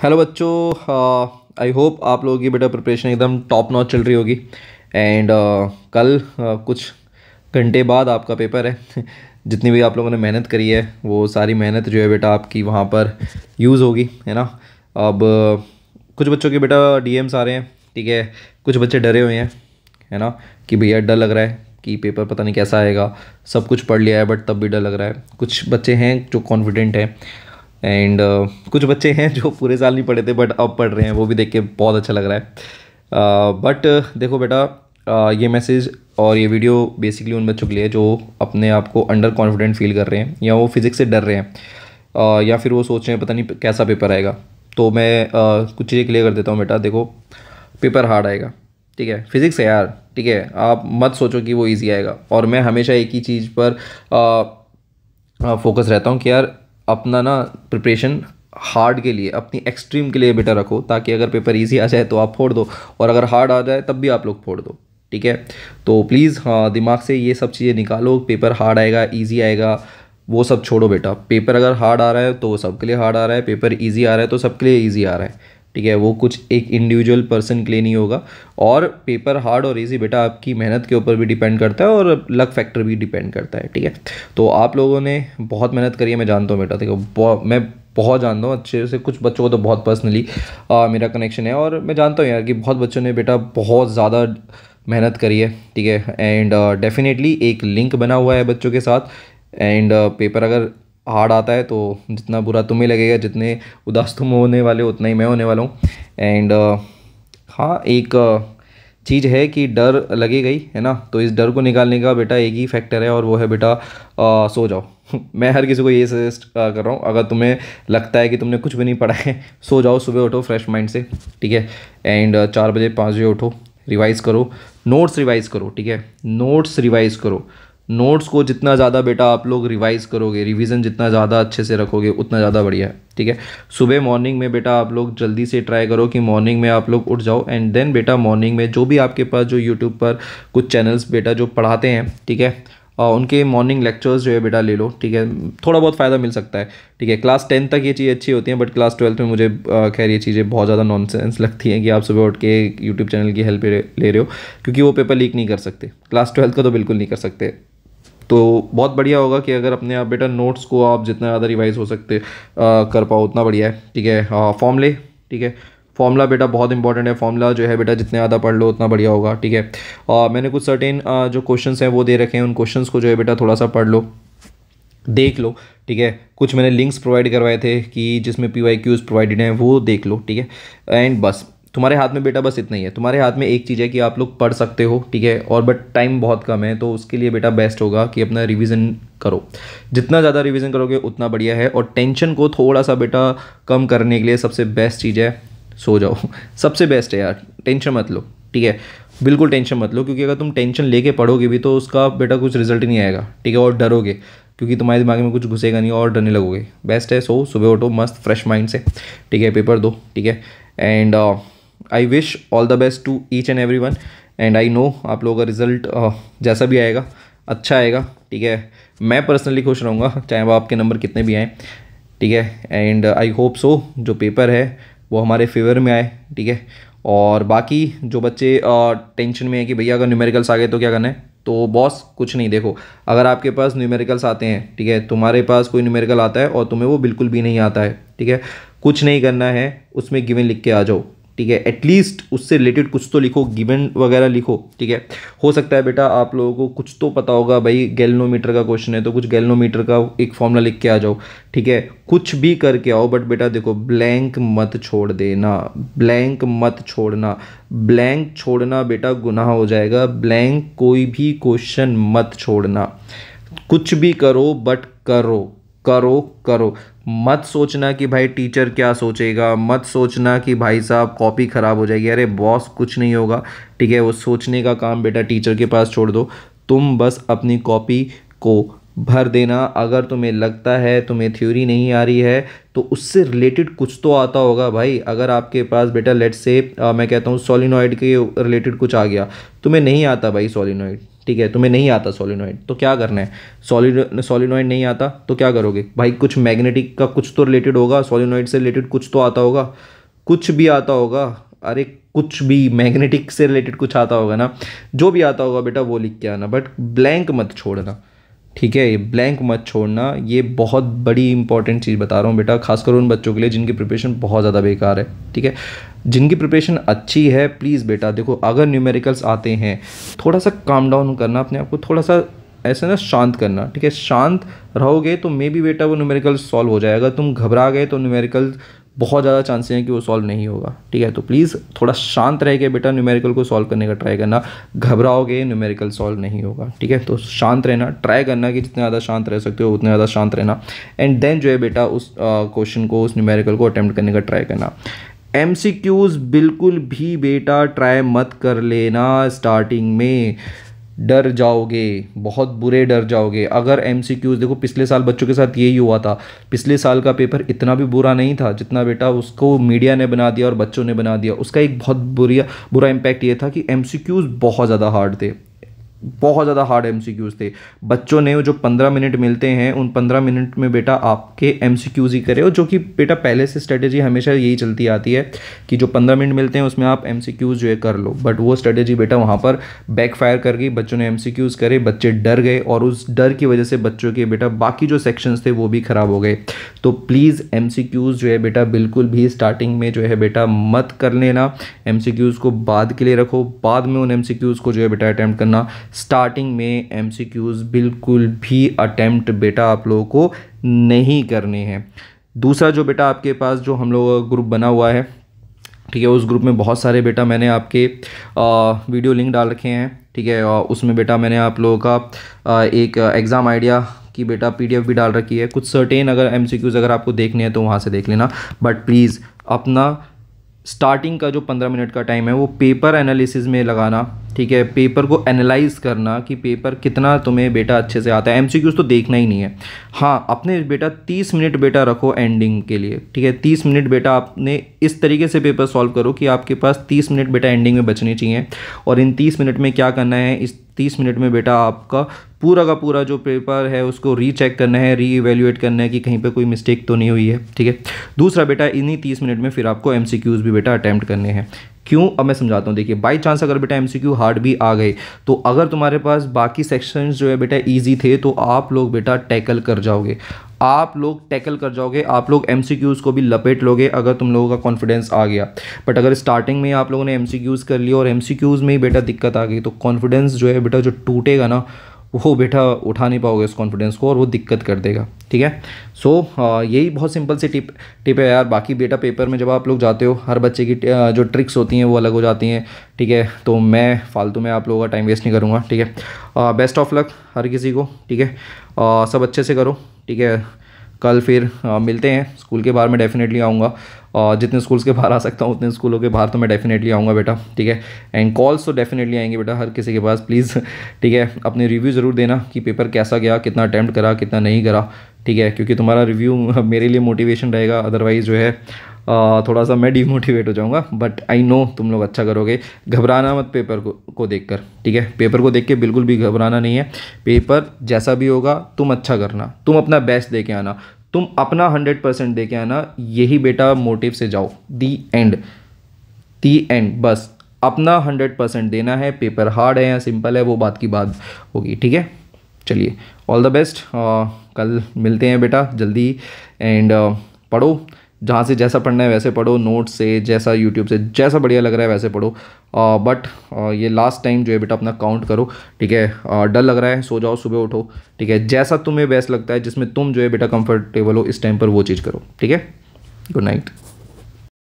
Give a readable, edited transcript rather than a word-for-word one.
Hello बच्चों, I hope आप लोगों की बेटा प्रिपरेशन एकदम टॉप नॉच चल रही होगी। एंड कल कुछ घंटे बाद आपका पेपर है। जितनी भी आप लोगों ने मेहनत करी है वो सारी मेहनत जो है बेटा आपकी वहाँ पर यूज़ होगी, है ना। अब कुछ बच्चों के बेटा डीएम्स आ रहे हैं, ठीक है। कुछ बच्चे डरे हुए हैं, है ना, कि भैया डर लग रहा है कि पेपर पता नहीं कैसा आएगा। सब कुछ पढ़ लिया है बट तब भी डर लग रहा है। कुछ बच्चे हैं जो कॉन्फिडेंट है एंड कुछ बच्चे हैं जो पूरे साल नहीं पढ़े थे बट अब पढ़ रहे हैं, वो भी देख के बहुत अच्छा लग रहा है। बट देखो बेटा, ये मैसेज और ये वीडियो बेसिकली उन बच्चों के लिए जो अपने आप को अंडर कॉन्फिडेंट फील कर रहे हैं, या वो फिज़िक्स से डर रहे हैं, या फिर वो सोच रहे हैं पता नहीं कैसा पेपर आएगा। तो मैं कुछ चीज़ें क्लियर कर देता हूँ बेटा। देखो, पेपर हार्ड आएगा, ठीक है। फिज़िक्स है यार, ठीक है। आप मत सोचो कि वो ईजी आएगा। और मैं हमेशा एक ही चीज़ पर फोकस रहता हूँ कि यार अपना ना प्रिपरेशन हार्ड के लिए, अपनी एक्सट्रीम के लिए बेटा रखो, ताकि अगर पेपर इजी आ जाए तो आप फोड़ दो, और अगर हार्ड आ जाए तब भी आप लोग फोड़ दो, ठीक है। तो प्लीज़ हाँ, दिमाग से ये सब चीज़ें निकालो। पेपर हार्ड आएगा, इजी आएगा, वो सब छोड़ो बेटा। पेपर अगर हार्ड आ रहा है तो वो सबके लिए हार्ड आ रहा है, पेपर ईजी आ रहा है तो सबके लिए ईजी आ रहा है, ठीक है। वो कुछ एक इंडिविजुअल पर्सन के लिए नहीं होगा। और पेपर हार्ड और इजी बेटा आपकी मेहनत के ऊपर भी डिपेंड करता है और लक फैक्टर भी डिपेंड करता है, ठीक है। तो आप लोगों ने बहुत मेहनत करी है, मैं जानता हूँ बेटा। देखो, मैं बहुत जानता हूँ अच्छे से। कुछ बच्चों को तो बहुत पर्सनली मेरा कनेक्शन है, और मैं जानता हूँ यार कि बहुत बच्चों ने बेटा बहुत ज़्यादा मेहनत करी है, ठीक है। एंड डेफिनेटली एक लिंक बना हुआ है बच्चों के साथ। एंड पेपर अगर हार्ड आता है तो जितना बुरा तुम्हें लगेगा, जितने उदास तुम होने वाले हो उतना ही मैं होने वाला हूँ। एंड हाँ, एक चीज़ है कि डर लगेगा ही, है ना। तो इस डर को निकालने का बेटा एक ही फैक्टर है, और वो है बेटा सो जाओ। मैं हर किसी को ये सजेस्ट कर रहा हूँ, अगर तुम्हें लगता है कि तुमने कुछ भी नहीं पढ़ा है, सो जाओ, सुबह उठो फ्रेश माइंड से, ठीक है। एंड 4 बजे 5 बजे उठो, रिवाइज़ करो, नोट्स रिवाइज़ करो, ठीक है। नोट्स रिवाइज़ करो। नोट्स को जितना ज़्यादा बेटा आप लोग रिवाइज़ करोगे, रिवीजन जितना ज़्यादा अच्छे से रखोगे उतना ज़्यादा बढ़िया है, ठीक है। सुबह मॉर्निंग में बेटा आप लोग जल्दी से ट्राई करो कि मॉर्निंग में आप लोग उठ जाओ। एंड देन बेटा मॉर्निंग में जो भी आपके पास जो यूट्यूब पर कुछ चैनल्स बेटा जो पढ़ाते हैं, ठीक है, उनके मॉर्निंग लेक्चर्स जो है बेटा ले लो, ठीक है। थोड़ा बहुत फ़ायदा मिल सकता है, ठीक है। क्लास 10 तक ये चीज़ें अच्छी होती हैं, बट क्लास 12 में मुझे खैर ये चीज़ें बहुत ज़्यादा नॉनसेंस लगती हैं कि आप सुबह उठ के यूट्यूब चैनल की हेल्प ले रहे हो, क्योंकि वो पेपर लीक नहीं कर सकते। क्लास 12 का तो बिल्कुल नहीं कर सकते। तो बहुत बढ़िया होगा कि अगर अपने आप बेटा नोट्स को आप जितना ज़्यादा रिवाइज हो सकते कर पाओ उतना बढ़िया है, ठीक है। फॉर्मूले, ठीक है। फॉर्मूला बेटा बहुत इंपॉर्टेंट है। फॉर्मूला जो है बेटा जितने ज़्यादा पढ़ लो उतना बढ़िया होगा, ठीक है। और मैंने कुछ सर्टेन जो क्वेश्चंस हैं वो दे रखे हैं, उन क्वेश्चंस को जो है बेटा थोड़ा सा पढ़ लो, देख लो, ठीक है। कुछ मैंने लिंक्स प्रोवाइड करवाए थे कि जिसमें PYQs प्रोवाइडेड हैं, वो देख लो, ठीक है। एंड बस तुम्हारे हाथ में बेटा बस इतना ही है। तुम्हारे हाथ में एक चीज़ है कि आप लोग पढ़ सकते हो, ठीक है, और बट टाइम बहुत कम है, तो उसके लिए बेटा बेस्ट होगा कि अपना रिवीजन करो। जितना ज़्यादा रिवीजन करोगे उतना बढ़िया है। और टेंशन को थोड़ा सा बेटा कम करने के लिए सबसे बेस्ट चीज़ है सो जाओ। सबसे बेस्ट है यार, टेंशन मत लो, ठीक है। बिल्कुल टेंशन मत लो, क्योंकि अगर तुम टेंशन लेके पढ़ोगे भी तो उसका बेटा कुछ रिजल्ट नहीं आएगा, ठीक है। और डरोगे क्योंकि तुम्हारे दिमाग में कुछ घुसेगा नहीं और डरने लगोगे। बेस्ट है सो सुबह उठो मस्त फ्रेश माइंड से, ठीक है, पेपर दो, ठीक है। And I wish all the best to each and every one. And I know आप लोगों का रिजल्ट जैसा भी आएगा अच्छा आएगा, ठीक है। मैं पर्सनली खुश रहूँगा चाहे वो आपके नंबर कितने भी आएँ, ठीक है। एंड आई होप सो जो पेपर है वो हमारे फेवर में आए, ठीक है। और बाकी जो बच्चे टेंशन में है कि भैया अगर न्यूमेरिकल्स आ गए तो क्या करना है, तो बॉस कुछ नहीं। देखो, अगर आपके पास न्यूमेरिकल्स आते हैं, ठीक है, तुम्हारे पास कोई न्यूमेरिकल आता है और तुम्हें वो बिल्कुल भी नहीं आता है, ठीक है, कुछ नहीं करना है, उसमें गिवन लिख के आ जाओ, ठीक है। एटलीस्ट उससे रिलेटेड कुछ तो लिखो, गिवन वगैरह लिखो, ठीक है। हो सकता है बेटा आप लोगों को कुछ तो पता होगा, भाई गैल्वेनोमीटर का क्वेश्चन है तो कुछ गैल्वेनोमीटर का एक फॉर्मूला लिख के आ जाओ, ठीक है। कुछ भी करके आओ, बट बेटा देखो ब्लैंक मत छोड़ देना, ब्लैंक मत छोड़ना। ब्लैंक छोड़ना बेटा गुनाह हो जाएगा। ब्लैंक कोई भी क्वेश्चन मत छोड़ना। कुछ भी करो बट करो करो करो। मत सोचना कि भाई टीचर क्या सोचेगा, मत सोचना कि भाई साहब कॉपी ख़राब हो जाएगी। अरे बॉस कुछ नहीं होगा, ठीक है। वो सोचने का काम बेटा टीचर के पास छोड़ दो। तुम बस अपनी कॉपी को भर देना। अगर तुम्हें लगता है तुम्हें थ्योरी नहीं आ रही है तो उससे रिलेटेड कुछ तो आता होगा भाई। अगर आपके पास बेटा लेट्स से मैं कहता हूँ सोलिनॉइड के रिलेटेड कुछ आ गया, तुम्हें नहीं आता भाई सोलिनॉइड, ठीक है, तुम्हें नहीं आता सोलिनॉइड तो क्या करना है, सोलिनॉइड नहीं आता तो क्या करोगे भाई, कुछ मैग्नेटिक का कुछ तो रिलेटेड होगा, सोलिनॉइड से रिलेटेड कुछ तो आता होगा, कुछ भी आता होगा, अरे कुछ भी मैग्नेटिक से रिलेटेड कुछ आता होगा ना, जो भी आता होगा बेटा वो लिख के आना, बट ब्लैंक मत छोड़ना, ठीक है, ये ब्लैंक मत छोड़ना। ये बहुत बड़ी इंपॉर्टेंट चीज़ बता रहा हूँ बेटा, खासकर उन बच्चों के लिए जिनकी प्रिपरेशन बहुत ज़्यादा बेकार है, ठीक है। जिनकी प्रिपरेशन अच्छी है प्लीज़ बेटा देखो, अगर न्यूमेरिकल्स आते हैं थोड़ा सा काम डाउन करना, अपने आप को थोड़ा सा ऐसे ना शांत करना, ठीक है। शांत रहोगे तो मे बी बेटा वो न्यूमेरिकल सॉल्व हो जाएगा, तुम घबरा गए तो न्यूमेरिकल बहुत ज़्यादा चांसेस हैं कि वो सॉल्व नहीं होगा, ठीक है। तो प्लीज़ थोड़ा शांत रह के बेटा न्यूमेरिकल को सॉल्व करने का ट्राई करना, घबराओगे न्यूमेरिकल सॉल्व नहीं होगा, ठीक है। तो शांत रहना, ट्राई करना कि जितने ज़्यादा शांत रह सकते हो उतने ज़्यादा शांत रहना, एंड देन जो है बेटा उस क्वेश्चन को, उस न्यूमेरिकल को अटैम्प्ट करने का ट्राई करना। MCQs बिल्कुल भी बेटा ट्राई मत कर लेना, स्टार्टिंग में डर जाओगे, बहुत बुरे डर जाओगे। अगर MCQs देखो, पिछले साल बच्चों के साथ यही हुआ था, पिछले साल का पेपर इतना भी बुरा नहीं था जितना बेटा उसको मीडिया ने बना दिया और बच्चों ने बना दिया। उसका एक बहुत बुरा इम्पैक्ट ये था कि MCQs बहुत ज़्यादा हार्ड थे, बहुत ज़्यादा हार्ड MCQs थे। बच्चों ने जो 15 मिनट मिलते हैं उन 15 मिनट में बेटा आपके MCQs ही करे हो, जो कि बेटा पहले से स्ट्रेटेजी हमेशा यही चलती आती है कि जो 15 मिनट मिलते हैं उसमें आप MCQs जो है कर लो, बट वो स्ट्रेटेजी बेटा वहाँ पर बैकफायर कर गई। बच्चों ने MCQs करे, बच्चे डर गए और उस डर की वजह से बच्चों के बेटा बाकी जो सेक्शंस थे वो भी ख़राब हो गए। तो प्लीज़ MCQs जो है बेटा बिल्कुल भी स्टार्टिंग में जो है बेटा मत कर लेना, MCQs को बाद के लिए रखो, बाद में उन MCQs को जो है बेटा अटैम्प्ट करना। स्टार्टिंग में MCQs बिल्कुल भी अटेम्प्ट बेटा आप लोगों को नहीं करने हैं। दूसरा जो बेटा आपके पास जो हम लोगों का ग्रुप बना हुआ है, ठीक है, उस ग्रुप में बहुत सारे बेटा मैंने आपके वीडियो लिंक डाल रखे हैं, ठीक है। उसमें बेटा मैंने आप लोगों का एक एग्ज़ाम आइडिया की बेटा PDF भी डाल रखी है। कुछ सर्टेन अगर MCQs अगर आपको देखने हैं तो वहाँ से देख लेना, बट प्लीज़ अपना स्टार्टिंग का जो 15 मिनट का टाइम है वो पेपर एनालिसिस में लगाना, ठीक है। पेपर को एनालाइज करना कि पेपर कितना तुम्हें बेटा अच्छे से आता है। MCQs तो देखना ही नहीं है, हाँ अपने बेटा 30 मिनट बेटा रखो एंडिंग के लिए, ठीक है। 30 मिनट बेटा आपने इस तरीके से पेपर सॉल्व करो कि आपके पास 30 मिनट बेटा एंडिंग में बचने चाहिए, और इन 30 मिनट में क्या करना है, इस 30 मिनट में बेटा आपका पूरा का पूरा जो पेपर है उसको रीचेक करना है, रीइवैल्यूएट करना है कि कहीं पे कोई मिस्टेक तो नहीं हुई है, ठीक है। दूसरा बेटा इन्हीं 30 मिनट में फिर आपको MCQs भी बेटा अटैम्प्ट करने हैं। क्यों, अब मैं समझाता हूँ। देखिए, बाई चांस अगर बेटा MCQ हार्ड भी आ गए तो अगर तुम्हारे पास बाकी सेक्शंस जो है बेटा ईजी थे तो आप लोग बेटा टैकल कर जाओगे, आप लोग टैकल कर जाओगे, आप लोग MCQs को भी लपेट लोगे अगर तुम लोगों का कॉन्फिडेंस आ गया। बट अगर स्टार्टिंग में आप लोगों ने MCQs कर लिया और MCQs में ही बेटा दिक्कत आ गई तो कॉन्फिडेंस जो है बेटा जो टूटेगा ना वो बेटा उठा नहीं पाओगे उस कॉन्फिडेंस को और वो दिक्कत कर देगा, ठीक है। सो यही बहुत सिंपल सी टिप है यार। बाकी बेटा पेपर में जब आप लोग जाते हो हर बच्चे की जो ट्रिक्स होती हैं वो अलग हो जाती हैं, ठीक है। तो मैं फालतू में आप लोगों का टाइम वेस्ट नहीं करूँगा, ठीक है। बेस्ट ऑफ लक हर किसी को, ठीक है। सब अच्छे से करो, ठीक है। कल फिर मिलते हैं। स्कूल के बाहर मैं डेफिनेटली आऊँगा, और जितने स्कूल्स के बाहर आ सकता हूँ उतने स्कूलों के बाहर तो मैं डेफिनेटली आऊँगा बेटा, ठीक है। एंड कॉल्स तो डेफिनेटली आएंगे बेटा हर किसी के पास, प्लीज़, ठीक है। अपने रिव्यू ज़रूर देना कि पेपर कैसा गया, कितना अटैम्प्ट करा, कितना नहीं करा, ठीक है, क्योंकि तुम्हारा रिव्यू मेरे लिए मोटिवेशन रहेगा, अदरवाइज़ जो है थोड़ा सा मैं डिमोटिवेट हो जाऊंगा। बट आई नो तुम लोग अच्छा करोगे, घबराना मत पेपर को देखकर, ठीक है। पेपर को देख के बिल्कुल भी घबराना नहीं है, पेपर जैसा भी होगा तुम अच्छा करना, तुम अपना बेस्ट दे के आना, तुम अपना 100% दे के आना, यही बेटा मोटिव से जाओ, दी एंड बस अपना 100% देना है। पेपर हार्ड है या सिंपल है वो बात की बात होगी, ठीक है। चलिए, ऑल द बेस्ट, कल मिलते हैं बेटा जल्दी। एंड पढ़ो, जहाँ से जैसा पढ़ना है वैसे पढ़ो, नोट से, जैसा यूट्यूब से जैसा बढ़िया लग रहा है वैसे पढ़ो। बट ये लास्ट टाइम जो है बेटा अपना काउंट करो, ठीक है। डर लग रहा है, सो जाओ, सुबह उठो, ठीक है। जैसा तुम्हें बेस्ट लगता है, जिसमें तुम जो है बेटा कंफर्टेबल हो इस टाइम पर वो चीज़ करो, ठीक है। Good night.